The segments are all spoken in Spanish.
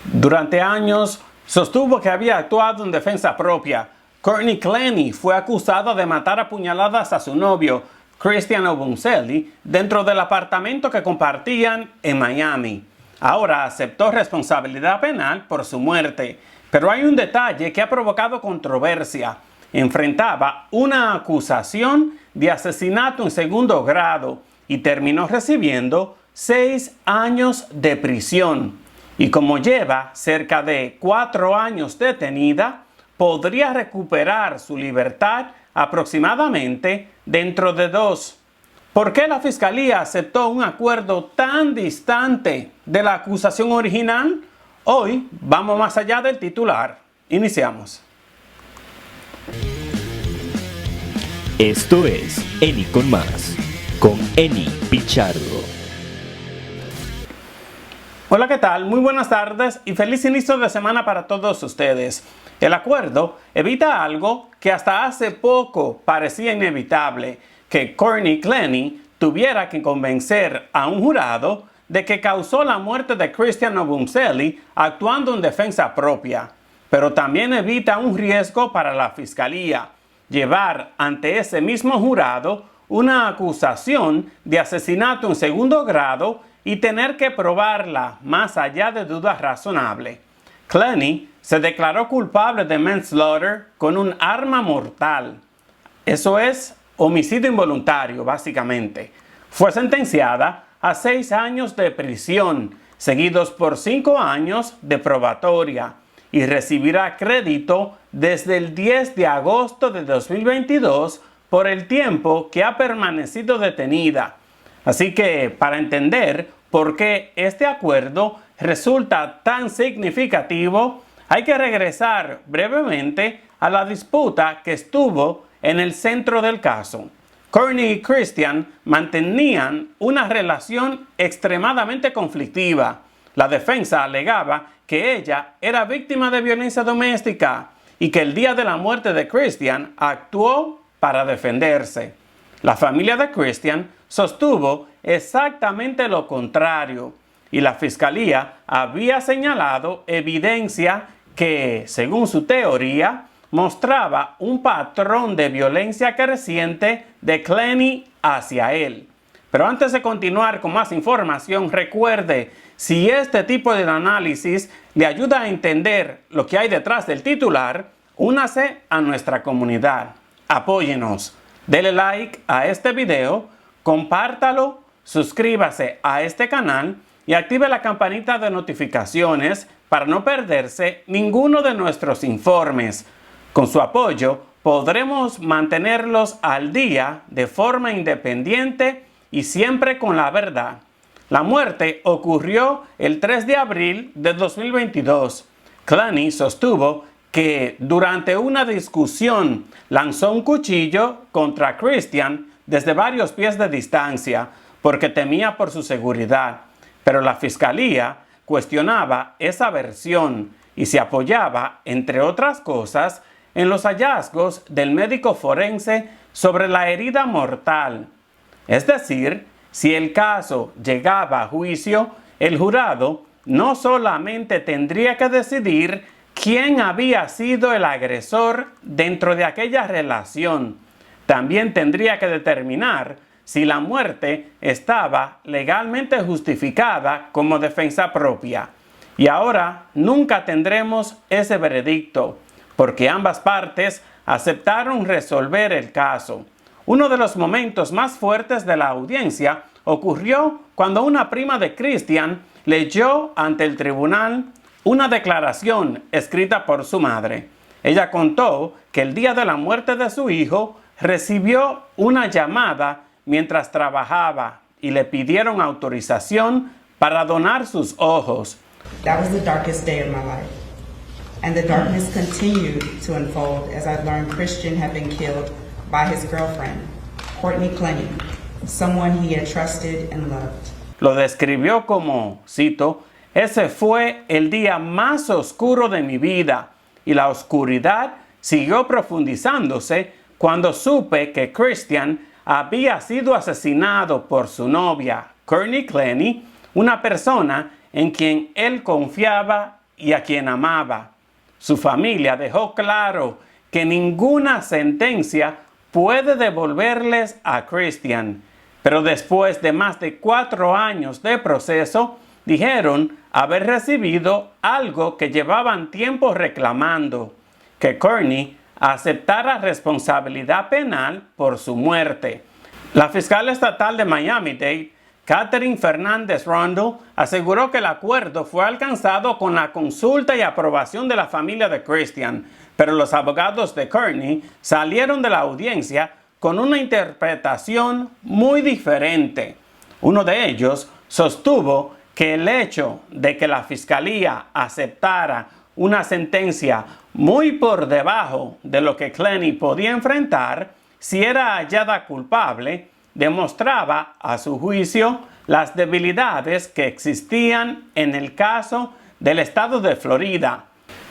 Durante años sostuvo que había actuado en defensa propia. Courtney Clenny fue acusada de matar a puñaladas a su novio, Christian Obumseli, dentro del apartamento que compartían en Miami. Ahora aceptó responsabilidad penal por su muerte, pero hay un detalle que ha provocado controversia. Enfrentaba una acusación de asesinato en segundo grado y terminó recibiendo 6 años de prisión. Y como lleva cerca de 4 años detenida, podría recuperar su libertad aproximadamente dentro de 2. ¿Por qué la Fiscalía aceptó un acuerdo tan distante de la acusación original? Hoy vamos más allá del titular. Iniciamos. Esto es Eni con Más, con Eni Pichardo. Hola, ¿qué tal? Muy buenas tardes y feliz inicio de semana para todos ustedes. El acuerdo evita algo que hasta hace poco parecía inevitable, que Courtney Clenny tuviera que convencer a un jurado de que causó la muerte de Christian Obumseli actuando en defensa propia. Pero también evita un riesgo para la Fiscalía, llevar ante ese mismo jurado una acusación de asesinato en segundo grado y tener que probarla más allá de dudas razonables. Clenny se declaró culpable de manslaughter con un arma mortal. Eso es homicidio involuntario, básicamente. Fue sentenciada a 6 años de prisión, seguidos por 5 años de probatoria, y recibirá crédito desde el 10 de agosto de 2022 por el tiempo que ha permanecido detenida. Así que, para entender por qué este acuerdo resulta tan significativo, hay que regresar brevemente a la disputa que estuvo en el centro del caso. Courtney y Christian mantenían una relación extremadamente conflictiva. La defensa alegaba que ella era víctima de violencia doméstica y que el día de la muerte de Christian actuó para defenderse. La familia de Christian sostuvo exactamente lo contrario y la Fiscalía había señalado evidencia que, según su teoría, mostraba un patrón de violencia creciente de Clenny hacia él. Pero antes de continuar con más información, recuerde, si este tipo de análisis le ayuda a entender lo que hay detrás del titular, únase a nuestra comunidad. Apóyenos, dele like a este video, compártalo, suscríbase a este canal y active la campanita de notificaciones para no perderse ninguno de nuestros informes. Con su apoyo podremos mantenerlos al día de forma independiente y siempre con la verdad. La muerte ocurrió el 3 de abril de 2022. Clenny sostuvo que durante una discusión lanzó un cuchillo contra Christian desde varios pies de distancia porque temía por su seguridad. Pero la Fiscalía cuestionaba esa versión y se apoyaba, entre otras cosas, en los hallazgos del médico forense sobre la herida mortal. Es decir, si el caso llegaba a juicio, el jurado no solamente tendría que decidir quién había sido el agresor dentro de aquella relación, también tendría que determinar si la muerte estaba legalmente justificada como defensa propia. Y ahora nunca tendremos ese veredicto, porque ambas partes aceptaron resolver el caso. Uno de los momentos más fuertes de la audiencia ocurrió cuando una prima de Christian leyó ante el tribunal una declaración escrita por su madre. Ella contó que el día de la muerte de su hijo recibió una llamada mientras trabajaba y le pidieron autorización para donar sus ojos. That was the darkest day of my life. And the darkness continued to unfold as I learned Christian had been killed by his girlfriend, Courtney Clenny, someone he had trusted and loved. Lo describió como, cito, ese fue el día más oscuro de mi vida y la oscuridad siguió profundizándose cuando supe que Christian había sido asesinado por su novia, Courtney Clenny, una persona en quien él confiaba y a quien amaba. Su familia dejó claro que ninguna sentencia puede devolverles a Christian, pero después de más de 4 años de proceso, dijeron haber recibido algo que llevaban tiempo reclamando, que Courtney aceptara responsabilidad penal por su muerte. La fiscal estatal de Miami-Dade, Catherine Fernández Rundle, aseguró que el acuerdo fue alcanzado con la consulta y aprobación de la familia de Christian, pero los abogados de Courtney salieron de la audiencia con una interpretación muy diferente. Uno de ellos sostuvo que el hecho de que la fiscalía aceptara una sentencia muy por debajo de lo que Clenny podía enfrentar si era hallada culpable, demostraba a su juicio las debilidades que existían en el caso del estado de Florida.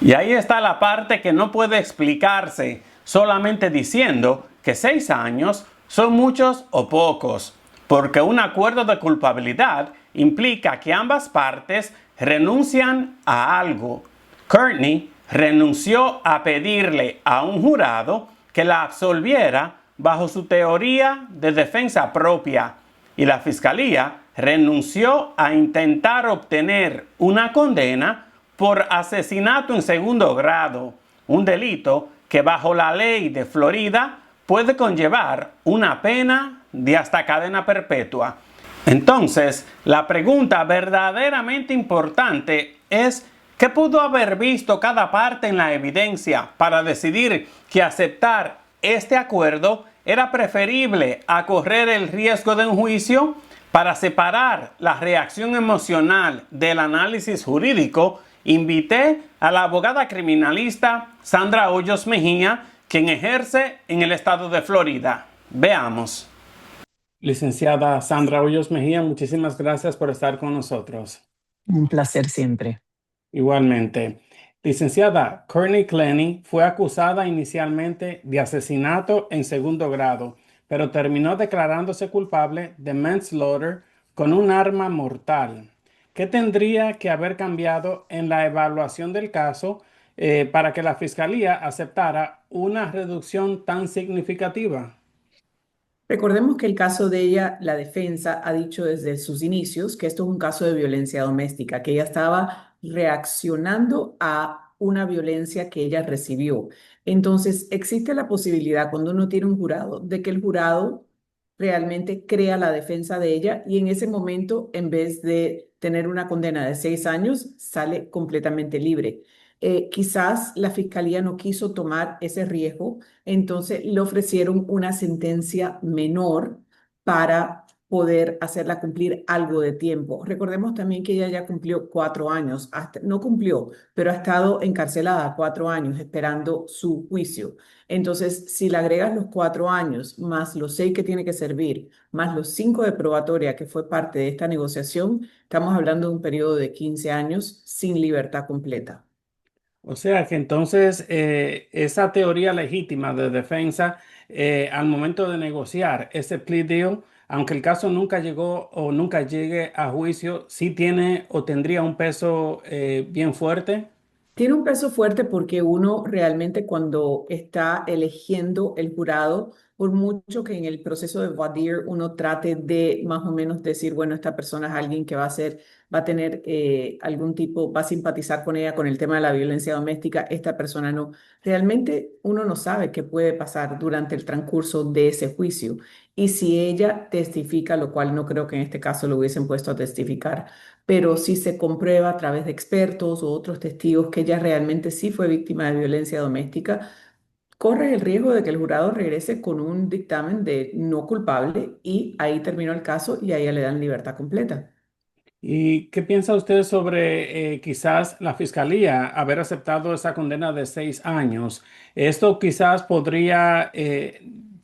Y ahí está la parte que no puede explicarse solamente diciendo que 6 años son muchos o pocos, porque un acuerdo de culpabilidad implica que ambas partes renuncian a algo. Courtney renunció a pedirle a un jurado que la absolviera bajo su teoría de defensa propia, y la fiscalía renunció a intentar obtener una condena por asesinato en segundo grado, un delito que bajo la ley de Florida puede conllevar una pena de hasta cadena perpetua. Entonces, la pregunta verdaderamente importante es: ¿qué pudo haber visto cada parte en la evidencia para decidir que aceptar este acuerdo era preferible a correr el riesgo de un juicio? Para separar la reacción emocional del análisis jurídico, invité a la abogada criminalista Sandra Hoyos Mejía, quien ejerce en el estado de Florida. Veamos. Licenciada Sandra Hoyos Mejía, muchísimas gracias por estar con nosotros. Un placer siempre. Igualmente. Licenciada, Courtney Clenny fue acusada inicialmente de asesinato en segundo grado, pero terminó declarándose culpable de manslaughter con un arma mortal. ¿Qué tendría que haber cambiado en la evaluación del caso para que la fiscalía aceptara una reducción tan significativa? Recordemos que el caso de ella, la defensa ha dicho desde sus inicios que esto es un caso de violencia doméstica, que ella estaba reaccionando a una violencia que ella recibió. Entonces, existe la posibilidad cuando uno tiene un jurado de que el jurado realmente crea la defensa de ella y en ese momento, en vez de tener una condena de 6 años, sale completamente libre. Quizás la fiscalía no quiso tomar ese riesgo, entonces le ofrecieron una sentencia menor para poder hacerla cumplir algo de tiempo. Recordemos también que ella ya cumplió 4 años, no cumplió, pero ha estado encarcelada 4 años esperando su juicio. Entonces, si le agregas los 4 años, más los 6 que tiene que servir, más los 5 de probatoria que fue parte de esta negociación, estamos hablando de un periodo de 15 años sin libertad completa. O sea que entonces esa teoría legítima de defensa al momento de negociar ese plea deal, aunque el caso nunca llegó o nunca llegue a juicio, sí tiene o tendría un peso bien fuerte. Tiene un peso fuerte porque uno realmente cuando está eligiendo el jurado, por mucho que en el proceso de voir dire uno trate de más o menos decir, bueno, esta persona es alguien que va a tener algún tipo, va a simpatizar con ella con el tema de la violencia doméstica, esta persona no. Realmente uno no sabe qué puede pasar durante el transcurso de ese juicio. Y si ella testifica, lo cual no creo que en este caso lo hubiesen puesto a testificar, pero si se comprueba a través de expertos o otros testigos que ella realmente sí fue víctima de violencia doméstica, corre el riesgo de que el jurado regrese con un dictamen de no culpable y ahí terminó el caso y a ella le dan libertad completa. ¿Y qué piensa usted sobre quizás la fiscalía haber aceptado esa condena de 6 años? Esto quizás podría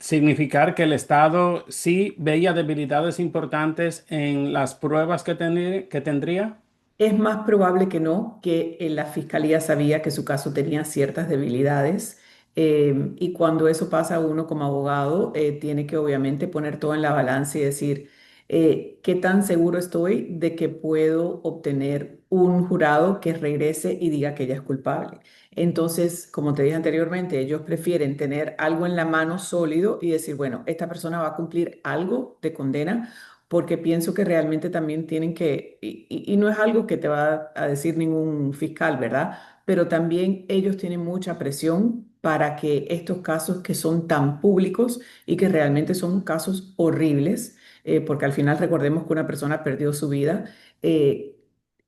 significar que el Estado sí veía debilidades importantes en las pruebas que tendría. Es más probable que no, que la fiscalía sabía que su caso tenía ciertas debilidades y cuando eso pasa uno como abogado tiene que obviamente poner todo en la balanza y decir qué tan seguro estoy de que puedo obtener un jurado que regrese y diga que ella es culpable. Entonces, como te dije anteriormente, ellos prefieren tener algo en la mano sólido y decir, bueno, esta persona va a cumplir algo de condena, porque pienso que realmente también tienen que, y no es algo que te va a decir ningún fiscal, ¿verdad? Pero también ellos tienen mucha presión para que estos casos que son tan públicos y que realmente son casos horribles, porque al final recordemos que una persona perdió su vida, eh,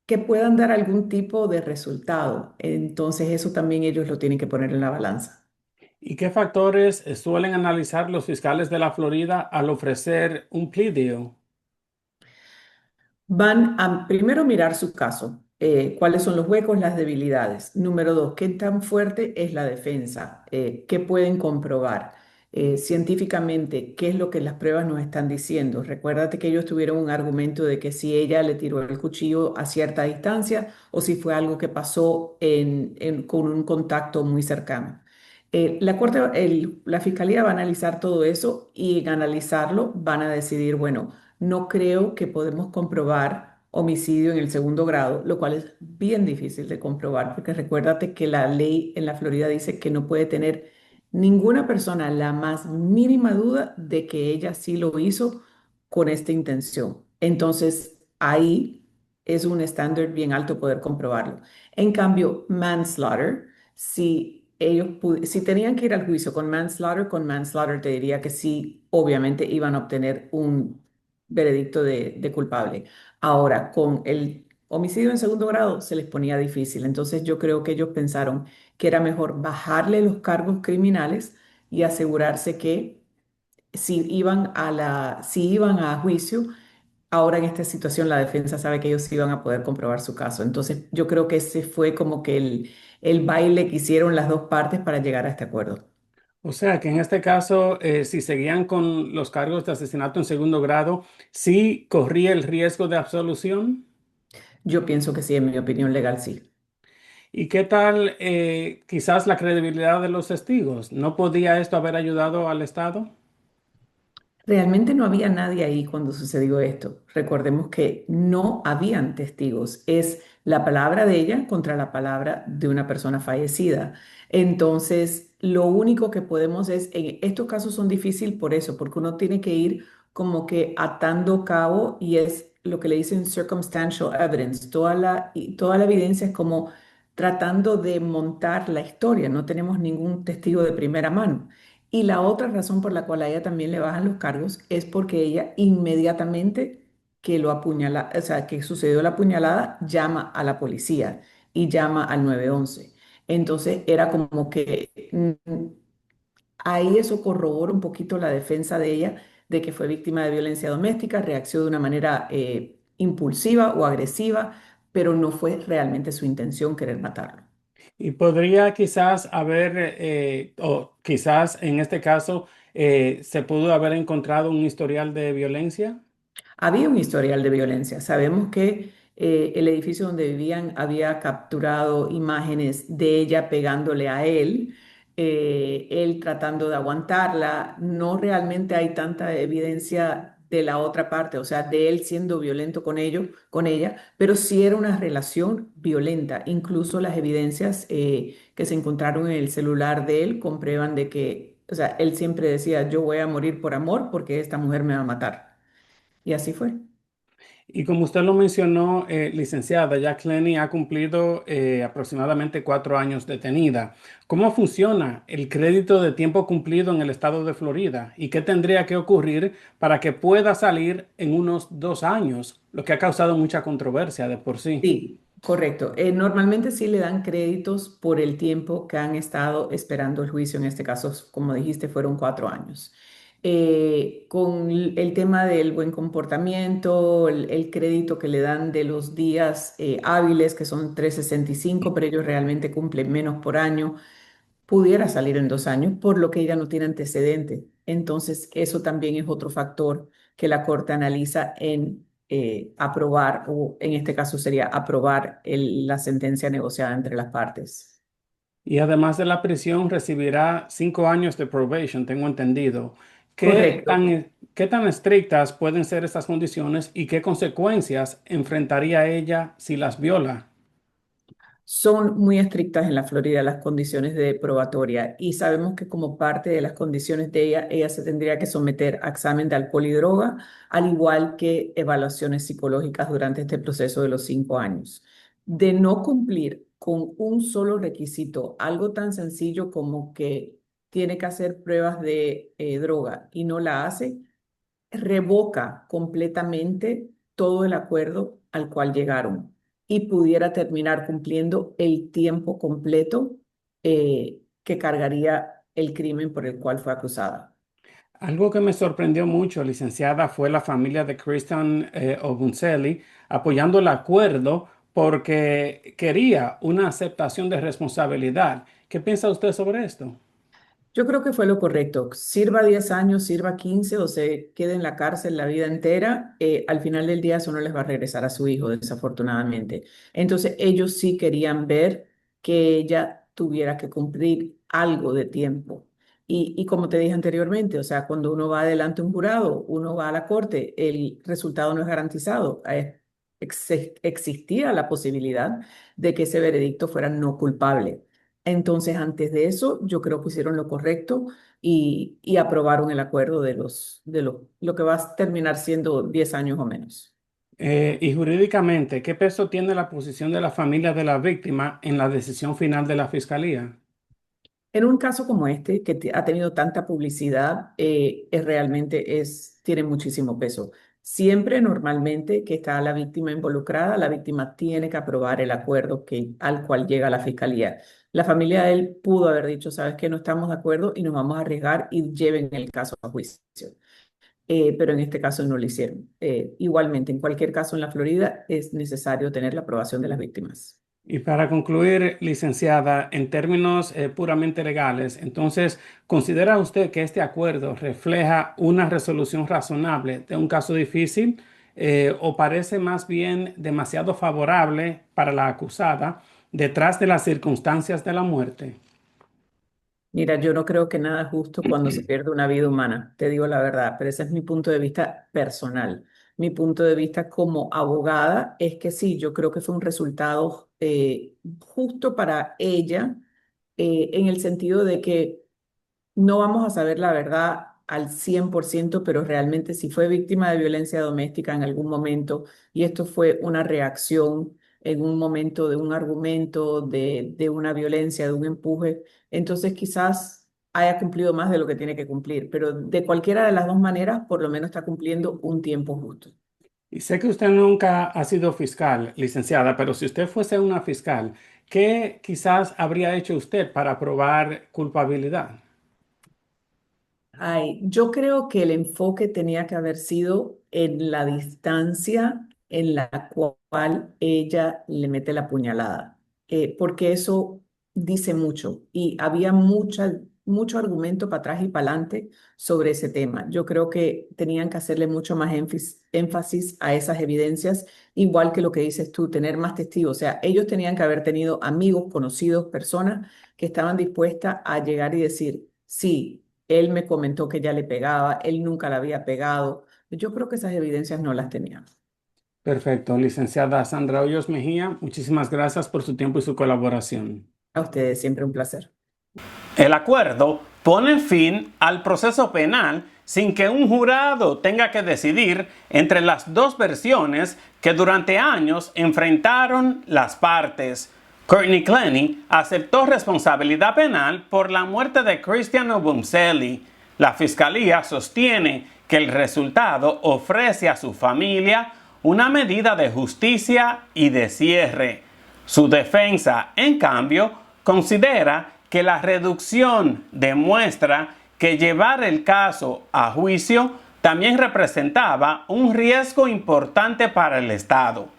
que puedan dar algún tipo de resultado. Entonces eso también ellos lo tienen que poner en la balanza. ¿Y qué factores suelen analizar los fiscales de la Florida al ofrecer un plea deal? Van a primero mirar su caso, cuáles son los huecos, las debilidades. Número dos, qué tan fuerte es la defensa, qué pueden comprobar científicamente, qué es lo que las pruebas nos están diciendo. Recuérdate que ellos tuvieron un argumento de que si ella le tiró el cuchillo a cierta distancia o si fue algo que pasó con un contacto muy cercano. La fiscalía va a analizar todo eso y en analizarlo van a decidir, bueno, no creo que podemos comprobar homicidio en el segundo grado, lo cual es bien difícil de comprobar, porque recuérdate que la ley en la Florida dice que no puede tener ninguna persona la más mínima duda de que ella sí lo hizo con esta intención. Entonces, ahí es un estándar bien alto poder comprobarlo. En cambio, manslaughter, si tenían que ir al juicio con manslaughter te diría que sí, obviamente iban a obtener un veredicto de culpable. Ahora, con el homicidio en segundo grado se les ponía difícil. Entonces yo creo que ellos pensaron que era mejor bajarle los cargos criminales y asegurarse que si iban a juicio, ahora en esta situación la defensa sabe que ellos iban a poder comprobar su caso. Entonces yo creo que ese fue como que el baile que hicieron las dos partes para llegar a este acuerdo. O sea que en este caso, si seguían con los cargos de asesinato en segundo grado, sí corría el riesgo de absolución. Yo pienso que sí, en mi opinión legal, sí. ¿Y qué tal quizás la credibilidad de los testigos? ¿No podía esto haber ayudado al Estado? Realmente no había nadie ahí cuando sucedió esto. Recordemos que no habían testigos. Es la palabra de ella contra la palabra de una persona fallecida. Entonces, lo único que podemos en estos casos son difíciles por eso, porque uno tiene que ir como que atando cabo y es lo que le dicen circumstantial evidence. Toda la evidencia es como tratando de montar la historia. No tenemos ningún testigo de primera mano. Y la otra razón por la cual a ella también le bajan los cargos es porque ella inmediatamente que lo apuñala, o sea, que sucedió la apuñalada, llama a la policía y llama al 911. Entonces era como que ahí eso corrobora un poquito la defensa de ella de que fue víctima de violencia doméstica, reaccionó de una manera impulsiva o agresiva, pero no fue realmente su intención querer matarlo. Y podría quizás haber, o quizás en este caso, se pudo haber encontrado un historial de violencia. Había un historial de violencia. Sabemos que el edificio donde vivían había capturado imágenes de ella pegándole a él tratando de aguantarla. No realmente hay tanta evidencia de la otra parte, o sea, de él siendo violento con ella, pero sí era una relación violenta. Incluso las evidencias que se encontraron en el celular de él comprueban de que, o sea, él siempre decía, yo voy a morir por amor porque esta mujer me va a matar. Y así fue. Y como usted lo mencionó, licenciada, Jack Lenny ha cumplido aproximadamente 4 años detenida. ¿Cómo funciona el crédito de tiempo cumplido en el estado de Florida? ¿Y qué tendría que ocurrir para que pueda salir en unos 2 años? Lo que ha causado mucha controversia de por sí. Sí, correcto. Normalmente sí le dan créditos por el tiempo que han estado esperando el juicio. En este caso, como dijiste, fueron 4 años. Con el tema del buen comportamiento, el crédito que le dan de los días hábiles, que son 365, pero ellos realmente cumplen menos por año, pudiera salir en 2 años, por lo que ella no tiene antecedente. Entonces, eso también es otro factor que la Corte analiza en aprobar, o en este caso sería aprobar la sentencia negociada entre las partes. Y además de la prisión, recibirá 5 años de probation, tengo entendido. ¿Qué Correcto. tan, ¿Qué tan estrictas pueden ser estas condiciones y qué consecuencias enfrentaría ella si las viola? Son muy estrictas en la Florida las condiciones de probatoria y sabemos que como parte de las condiciones de ella se tendría que someter a examen de alcohol y droga, al igual que evaluaciones psicológicas durante este proceso de los 5 años. De no cumplir con un solo requisito, algo tan sencillo como que tiene que hacer pruebas de droga y no la hace, revoca completamente todo el acuerdo al cual llegaron y pudiera terminar cumpliendo el tiempo completo que cargaría el crimen por el cual fue acusada. Algo que me sorprendió mucho, licenciada, fue la familia de Christian Obunzeli apoyando el acuerdo porque quería una aceptación de responsabilidad. ¿Qué piensa usted sobre esto? Yo creo que fue lo correcto. Sirva 10 años, sirva 15 o se quede en la cárcel la vida entera, al final del día eso no les va a regresar a su hijo, desafortunadamente. Entonces ellos sí querían ver que ella tuviera que cumplir algo de tiempo. Y como te dije anteriormente, o sea, cuando uno va adelante a un jurado, uno va a la corte, el resultado no es garantizado. Existía la posibilidad de que ese veredicto fuera no culpable. Entonces, antes de eso, yo creo que hicieron lo correcto y aprobaron el acuerdo lo que va a terminar siendo 10 años o menos. Y jurídicamente, ¿qué peso tiene la posición de la familia de la víctima en la decisión final de la fiscalía? En un caso como este, que ha tenido tanta publicidad, tiene muchísimo peso. Siempre, normalmente, que está la víctima involucrada, la víctima tiene que aprobar el acuerdo al cual llega la fiscalía. La familia de él pudo haber dicho, sabes que no estamos de acuerdo y nos vamos a arriesgar y lleven el caso a juicio. Pero en este caso no lo hicieron. Igualmente, en cualquier caso en la Florida es necesario tener la aprobación de las víctimas. Y para concluir, licenciada, en términos puramente legales, entonces, ¿considera usted que este acuerdo refleja una resolución razonable de un caso difícil o parece más bien demasiado favorable para la acusada detrás de las circunstancias de la muerte? Mira, yo no creo que nada es justo cuando se pierde una vida humana, te digo la verdad, pero ese es mi punto de vista personal. Mi punto de vista como abogada es que sí, yo creo que fue un resultado justo para ella, en el sentido de que no vamos a saber la verdad al 100%, pero realmente si fue víctima de violencia doméstica en algún momento y esto fue una reacción en un momento de un argumento, de una violencia, de un empuje, entonces quizás haya cumplido más de lo que tiene que cumplir, pero de cualquiera de las dos maneras, por lo menos está cumpliendo un tiempo justo. Y sé que usted nunca ha sido fiscal, licenciada, pero si usted fuese una fiscal, ¿qué quizás habría hecho usted para probar culpabilidad? Ay, yo creo que el enfoque tenía que haber sido en la distancia en la cual ella le mete la puñalada, porque eso dice mucho y había mucho argumento para atrás y para adelante sobre ese tema. Yo creo que tenían que hacerle mucho más énfasis a esas evidencias, igual que lo que dices tú, tener más testigos. O sea, ellos tenían que haber tenido amigos, conocidos, personas que estaban dispuestas a llegar y decir, sí. Él me comentó que ella le pegaba, él nunca la había pegado. Yo creo que esas evidencias no las tenía. Perfecto, licenciada Sandra Hoyos Mejía, muchísimas gracias por su tiempo y su colaboración. A ustedes siempre un placer. El acuerdo pone fin al proceso penal sin que un jurado tenga que decidir entre las dos versiones que durante años enfrentaron las partes. Courtney Clenny aceptó responsabilidad penal por la muerte de Christian Obumseli. La fiscalía sostiene que el resultado ofrece a su familia una medida de justicia y de cierre. Su defensa, en cambio, considera que la reducción demuestra que llevar el caso a juicio también representaba un riesgo importante para el Estado.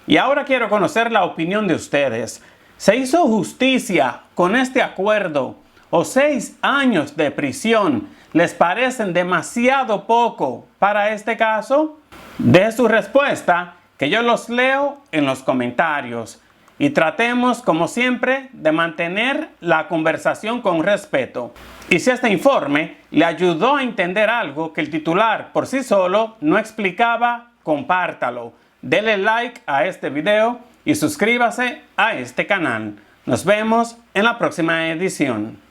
Y ahora quiero conocer la opinión de ustedes. ¿Se hizo justicia con este acuerdo o 6 años de prisión les parecen demasiado poco para este caso? De su respuesta, que yo los leo en los comentarios. y tratemos, como siempre, de mantener la conversación con respeto. Y si este informe le ayudó a entender algo que el titular por sí solo no explicaba, compártalo. Dele like a este video y suscríbase a este canal. Nos vemos en la próxima edición.